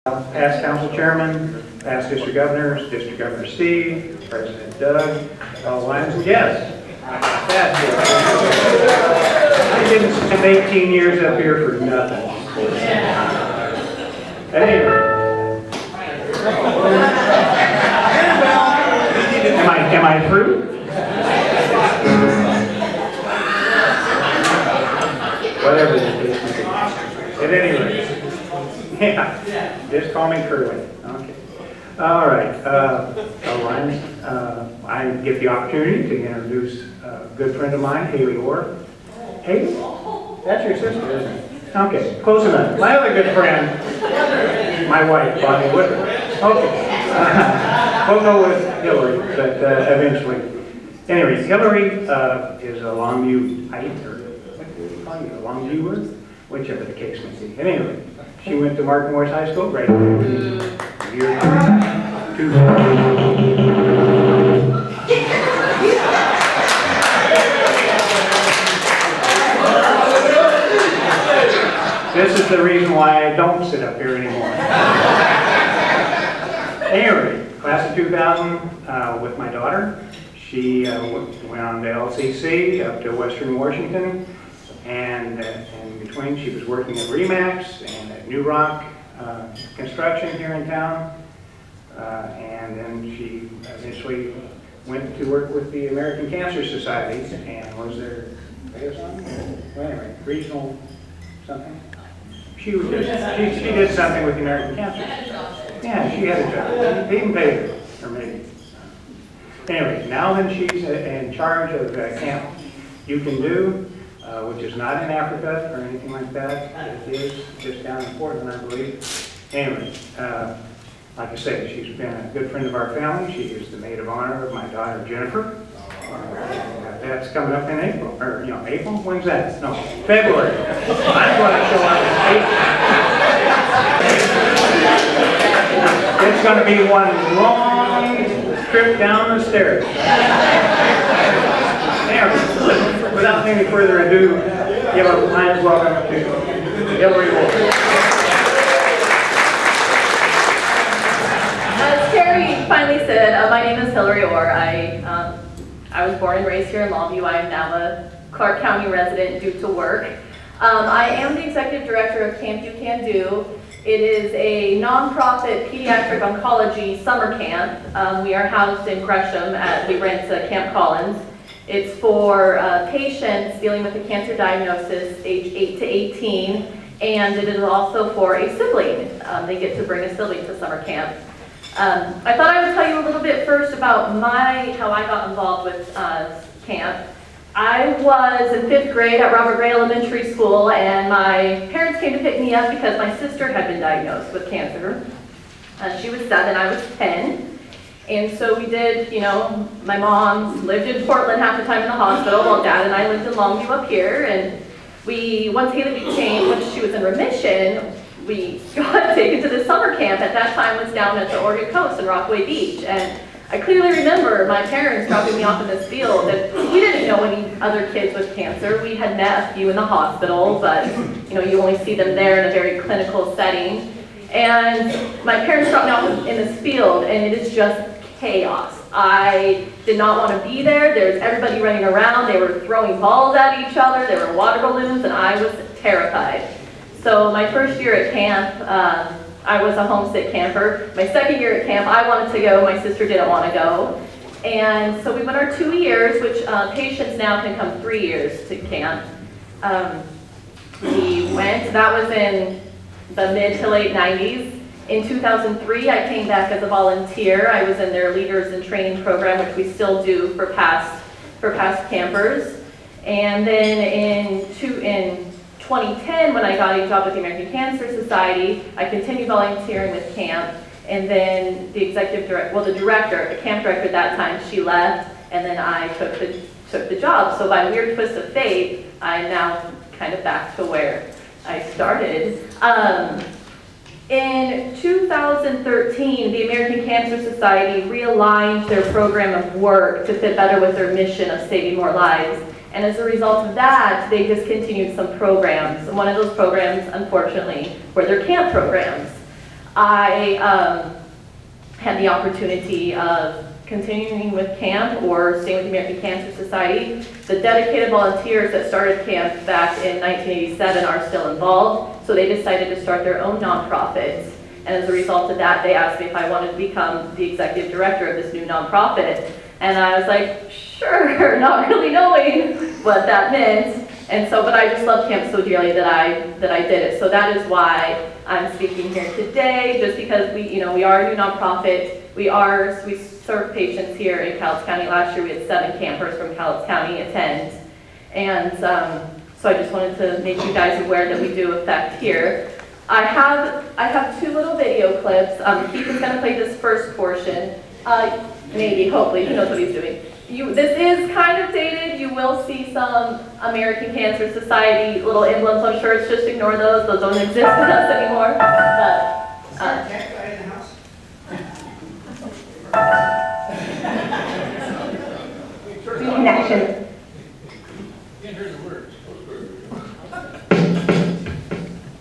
Past council chairman, past district governors, District Governor Steve, President Doug, all lines, yes. I didn't spend 18 years up here for nothing. Anyway. Am I through? Whatever it is. At any rate. Yeah, just call me Curly. Okay. All right. Ryan, I get the opportunity to introduce a good friend of mine, Haley Orr. Haley? That's your sister, isn't it? Okay, close enough. My other good friend, my wife, Bonnie Woodward. Okay. We'll go with Hillary, but eventually. Anyway, Hillary is a Longview-ite, or what do you call you, a Longviewer? Whichever the case may be. Anyway, she went to Martin Morris High School, graduated in year 2. This is the reason why I don't sit up here anymore. Anyway, class of 2000 with my daughter. She went on to LCC up to Western Washington, and in between she was working at Remax and at New Rock Construction here in town, and then she eventually went to work with the American Cancer Society and was their regional something. She did something with the American Cancer Society. Yeah, she had a job. They even paid her, or maybe. Anyway, now then she's in charge of Camp Ukandu, which is not in Africa or anything like that. It is just down in Portland, I believe. Anyway, like I said, she's been a good friend of our family. She is the maid of honor of my daughter, Jennifer. That's coming up in April, or April? When's that? No, February. I'm going to show up in April. It's going to be one long trip down the stairs. Anyway, without any further ado, give a kind welcome to Hillary Orr. As Terry finally said, my name is Hillary Orr. I was born and raised here in Longview. I am now a Clark County resident due to work. I am the executive director of Camp Ukandu. It is a nonprofit pediatric oncology summer camp. We are housed in Gresham we rent Camp Collins. It's for patients dealing with a cancer diagnosis age 8 to 18, and it is also for a sibling. They get to bring a sibling to summer camp. I thought I would tell you a little bit first about how I got involved with camp. I was in 5th grade at Robert Gray Elementary School, and my parents came to pick me up because my sister had been diagnosed with cancer. She was 7, I was 10. And so we did, my mom lived in Portland half the time in the hospital, while Dad and I lived in Longview up here. And once she was in remission, we got taken to this summer camp. At that time was down at the Oregon coast in Rockaway Beach. And I clearly remember my parents dropping me off in this field, and we didn't know any other kids with cancer. We had met a few in the hospital, but you only see them there in a very clinical setting. And my parents dropped me off in this field, and it is just chaos. I did not want to be there. There's everybody running around. They were throwing balls at each other. There were water balloons, and I was terrified. So my first year at camp, I was a homesick camper. My second year at camp, I wanted to go. My sister didn't want to go. And so we went our 2 years, which patients now can come 3 years to camp. We went. That was in the mid to late 90s. In 2003, I came back as a volunteer. I was in their leaders and training program, which we still do for past campers. And then in 2010, when I got a job with the American Cancer Society, I continued volunteering with camp. And then the camp director at that time, she left, and then I took the job. So by a weird twist of fate, I'm now kind of back to where I started. In 2013, the American Cancer Society realigned their program of work to fit better with their mission of saving more lives. And as a result of that, they discontinued some programs. One of those programs, unfortunately, were their camp programs. I had the opportunity of continuing with camp or staying with the American Cancer Society. The dedicated volunteers that started camp back in 1987 are still involved, so they decided to start their own nonprofit. And as a result of that, they asked me if I wanted to become the executive director of this new nonprofit. And I was like, sure, not really knowing what that meant. And so, but I just love camp so dearly that I did it. So that is why I'm speaking here today, just because we are a new nonprofit. We serve patients here in Cowlitz County. Last year we had 7 campers from Cowlitz County attend. And so I just wanted to make you guys aware that we do affect here. I have 2 little video clips. Keith is going to play this first portion. Maybe, hopefully, he knows what he's doing. This is kind of dated. You will see some American Cancer Society little emblems on shirts. Just ignore those. Those don't exist with us anymore. Connection.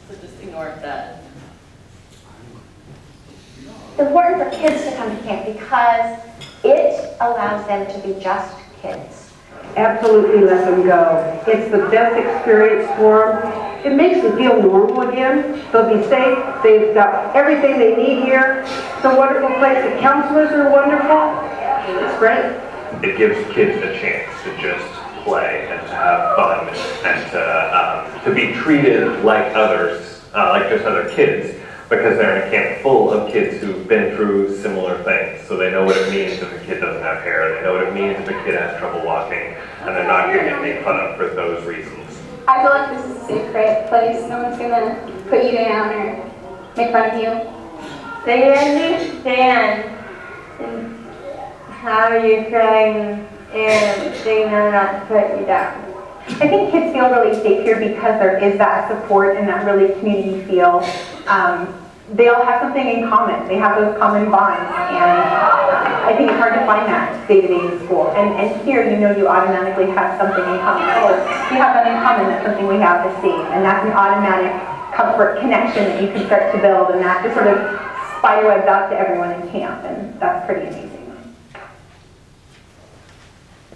So just ignore that. It's important for kids to come to camp because it allows them to be just kids. Absolutely let them go. It's the best experience for them. It makes them feel normal again. They'll be safe. They've got everything they need here. It's a wonderful place. The counselors are wonderful. It's great. It gives kids a chance to just play and to have fun and to be treated like others, like just other kids, because they're in a camp full of kids who've been through similar things. So they know what it means if a kid doesn't have hair, they know what it means if a kid has trouble walking, and they're not going to get made fun of for those reasons. I feel like this is a safe place. No one's gonna put you down or make fun of you. They understand how you're trying and they know not to put you down. I think kids feel really safe here because there is that support and that really community feel. They all have something in common. They have those common bonds, and I think it's hard to find that day-to-day in school. And here, you automatically have something in common. Oh, we have that in common. That's something we have the same, and that's an automatic comfort connection that you can start to build, and that just sort of spiderwebs out to everyone in camp, and that's pretty amazing.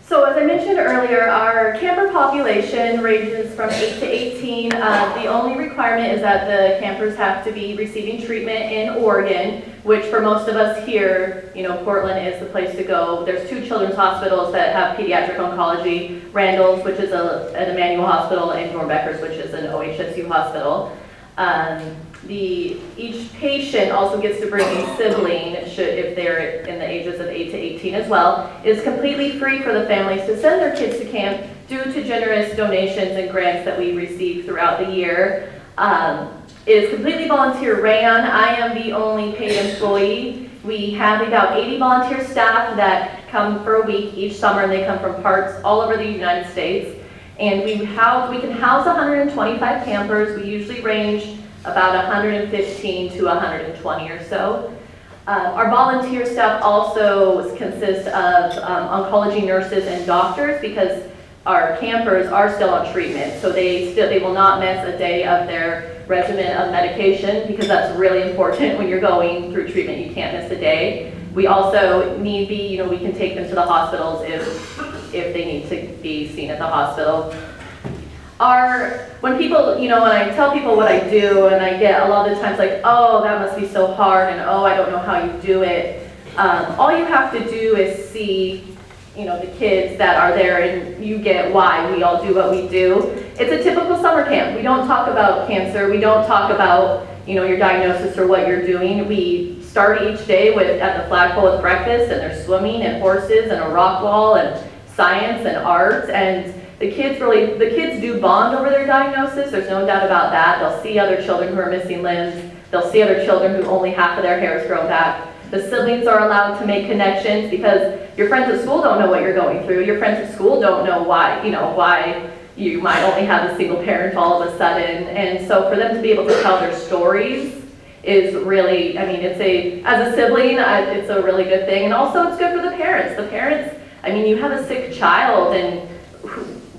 So as I mentioned earlier, our camper population ranges from 8 to 18. The only requirement is that the campers have to be receiving treatment in Oregon, which for most of us here, Portland is the place to go. There's 2 children's hospitals that have pediatric oncology, Randall's, which is an Emmanuel hospital, and Dornbecker's, which is an OHSU hospital. Each patient also gets to bring a sibling if they're in the ages of 8 to 18 as well. It is completely free for the families to send their kids to camp due to generous donations and grants that we receive throughout the year. It is completely volunteer ran. I am the only paid employee. We have about 80 volunteer staff that come for a week each summer, and they come from parts all over the United States. And we can house 125 campers. We usually range about 115 to 120 or so. Our volunteer staff also consists of oncology nurses and doctors, because our campers are still on treatment, so they will not miss a day of their regimen of medication, because that's really important when you're going through treatment. You can't miss a day. We also need be, we can take them to the hospitals if they need to be seen at the hospital. When people, when I tell people what I do, and I get a lot of the times like, oh, that must be so hard, and oh, I don't know how you do it. All you have to do is see, the kids that are there, and you get why we all do what we do. It's a typical summer camp. We don't talk about cancer. We don't talk about, your diagnosis or what you're doing. We start each day at the flagpole with breakfast, and there's swimming and horses and a rock wall and science and art, and the kids do bond over their diagnosis. There's no doubt about that. They'll see other children who are missing limbs. They'll see other children who only half of their hair is grown back. The siblings are allowed to make connections, because your friends at school don't know what you're going through. Your friends at school don't know why you might only have a single parent all of a sudden. And so for them to be able to tell their stories is really, as a sibling, it's a really good thing. And also it's good for the parents. The parents, you have a sick child, and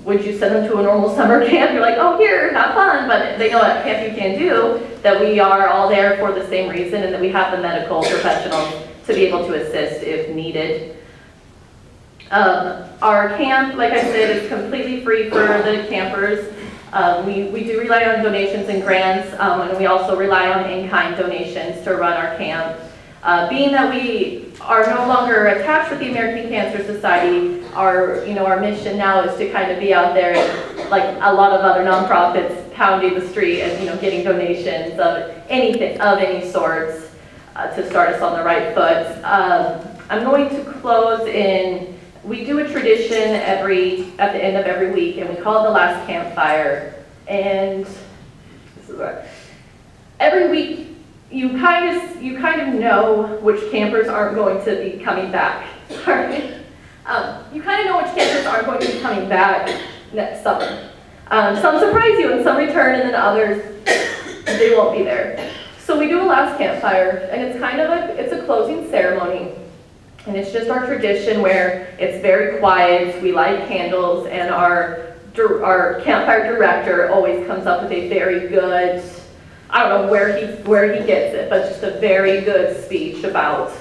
would you send them to a normal summer camp? You're like, oh, here, have fun. But they know at Camp Ukandu that we are all there for the same reason and that we have the medical professionals to be able to assist if needed. Our camp, like I said, is completely free for the campers. We do rely on donations and grants, and we also rely on in-kind donations to run our camp. Being that we are no longer attached with the American Cancer Society, our mission now is to kind of be out there, like a lot of other nonprofits, pounding the street and getting donations of anything of any sorts to start us on the right foot. I'm going to close in. We do a tradition at the end of every week, and we call it the last campfire. And this is what every week. You kind of know which campers aren't going to be coming back. Sorry. You kind of know which campers aren't going to be coming back next summer. Some surprise you and some return, and then others, they won't be there. So we do a last campfire, and it's kind of it's a closing ceremony. And it's just our tradition where it's very quiet, we light candles, and our campfire director always comes up with a very good, I don't know where he gets it, but just a very good speech about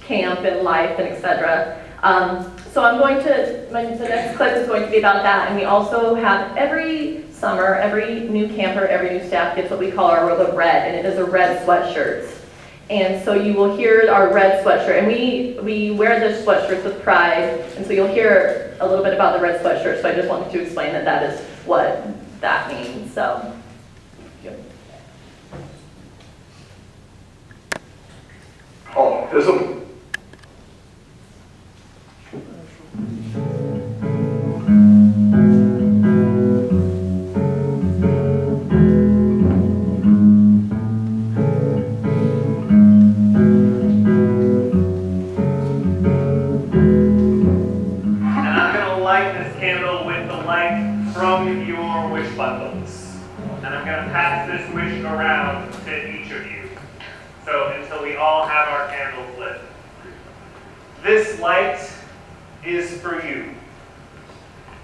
camp and life and etc. So the next clip is going to be about that, and we also have every summer, every new camper, every new staff gets what we call our robe of red, and it is a red sweatshirt. And so you will hear our red sweatshirt, and we wear the sweatshirts with pride, and so you'll hear a little bit about the red sweatshirt, so I just wanted to explain that is what that means. So. Autism. From your wish bundles. And I'm going to pass this wish around to each of you. So until we all have our candles lit. This light is for you.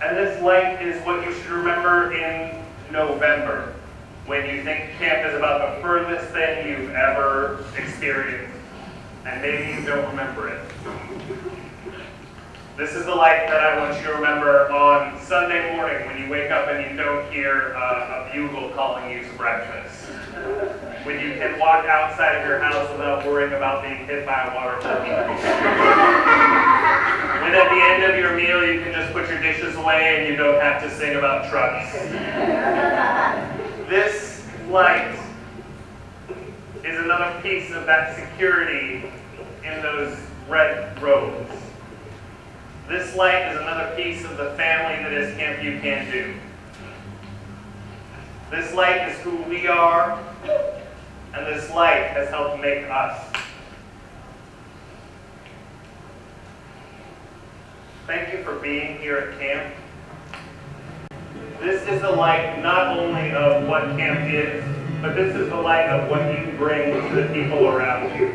And this light is what you should remember in November, when you think camp is about the furthest thing you've ever experienced. And maybe you don't remember it. This is the light that I want you to remember on Sunday morning when you wake up and you don't hear a bugle calling you to breakfast. When you can walk outside of your house without worrying about being hit by a water balloon. When at the end of your meal you can just put your dishes away and you don't have to sing about trucks. This light is another piece of that security in those red robes. This light is another piece of the family that is Camp Ukandu. This light is who we are, and this light has helped make us. Thank you for being here at camp. This is the light not only of what camp is, but this is the light of what you bring to the people around you.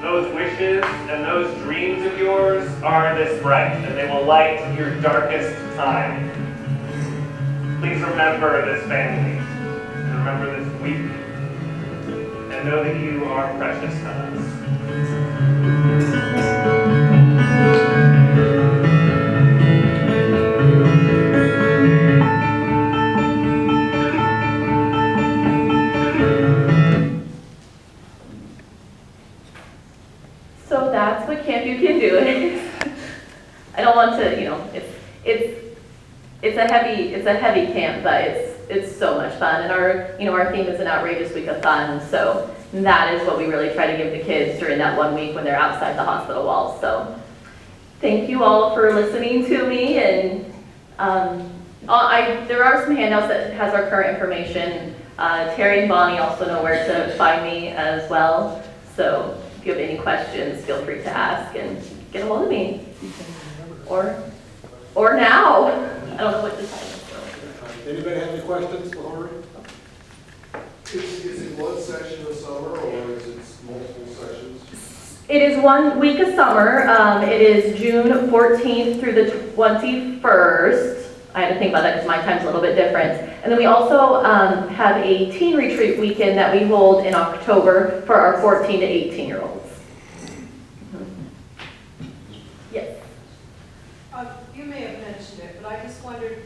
Those wishes and those dreams of yours are this bright, and they will light your darkest time. Please remember this family, and remember this week, and know that you are precious to us. So that's what Camp Ukandu is. I don't want to, it's a heavy camp, but it's so much fun. And our theme is an outrageous week of fun. So that is what we really try to give the kids during that 1 week when they're outside the hospital walls. So thank you all for listening to me. And there are some handouts that has our current information. Terry and Bonnie also know where to find me as well. So if you have any questions, feel free to ask and get a hold of me. Or now. I don't know what the time is. Anybody have any questions for Lori? Is it one session of summer or is it multiple sessions? It is 1 week of summer. It is June 14th through the 21st. I had to think about that because my time's a little bit different. And then we also have a teen retreat weekend that we hold in October for our 14 to 18-year-olds. Yes. You may have mentioned it, but I just wondered,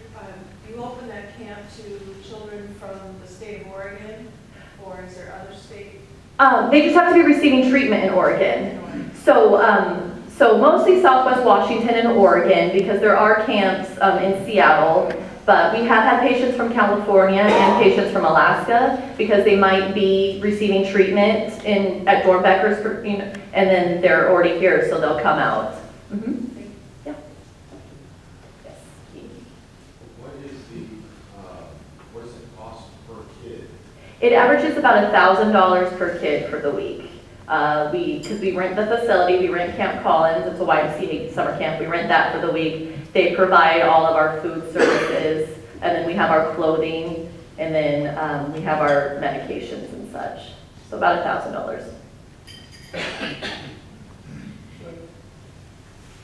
you open that camp to children from the state of Oregon, or is there other state? They just have to be receiving treatment in Oregon. So mostly Southwest Washington and Oregon, because there are camps in Seattle, but we have had patients from California and patients from Alaska, because they might be receiving treatment at Dornbecker's, and then they're already here, so they'll come out. Mm-hmm. Yeah. Yes. What is the cost per kid? It averages about $1,000 per kid for the week. Because we rent the facility, we rent Camp Collins, it's a YMCA summer camp, we rent that for the week. They provide all of our food services, and then we have our clothing, and then we have our medications and such. So about $1,000.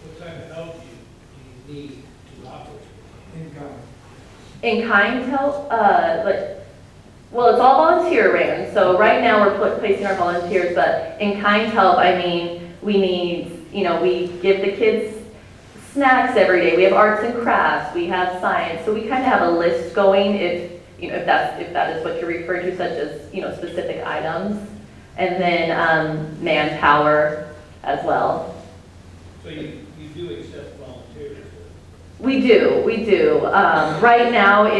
What type of help do you need to operate? In kind help, well, it's all volunteer ran, so right now we're placing our volunteers, but in kind help, I mean, we need, we give the kids snacks every day, we have arts and crafts, we have science, so we kind of have a list going if that is what you're referring to, such as, specific items, and then manpower as well. So you do accept volunteers? We do. Right now,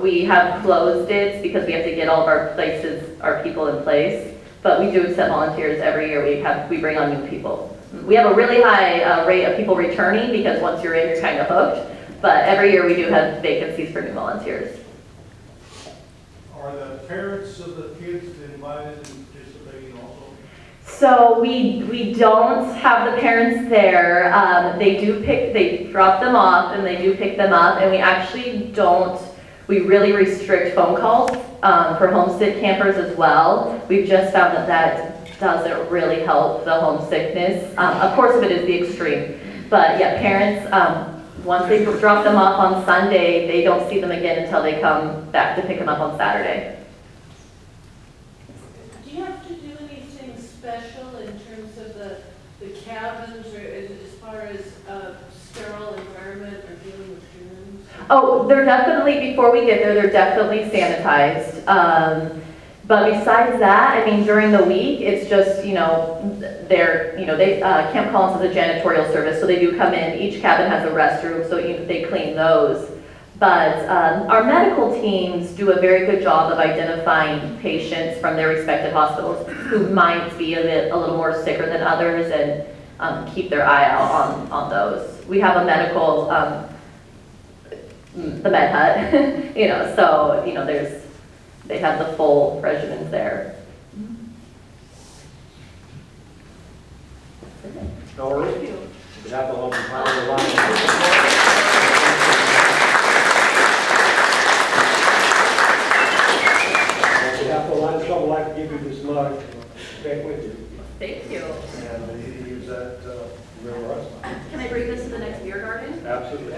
we have closed it because we have to get all of our people in place, but we do accept volunteers every year. We bring on new people. We have a really high rate of people returning because once you're in, you're kind of hooked, but every year we do have vacancies for new volunteers. Are the parents of the kids invited and participating also? So we don't have the parents there. They drop them off and they do pick them up, and we actually we really restrict phone calls for homesick campers as well. We've just found that doesn't really help the homesickness. Of course, if it is the extreme. But yeah, parents, once they drop them off on Sunday, they don't see them again until they come back to pick them up on Saturday. Do you have to do anything special in terms of the cabins, or as far as sterile environment or dealing with germs? Oh, they're definitely, before we get there, they're definitely sanitized. But besides that, I mean, during the week, it's just, Camp Collins has a janitorial service, so they do come in. Each cabin has a restroom, so they clean those. But our medical teams do a very good job of identifying patients from their respective hospitals who might be a little more sicker than others, and keep their eye out on those. We have a medical, the med hut, so, they have the full regimens there. All right. We have the open fire line. On behalf of the Lions Club, I'd like to give you this mug. Take with you. Thank you. And you use that, remember us. Can I bring this to the next beer garden? Absolutely.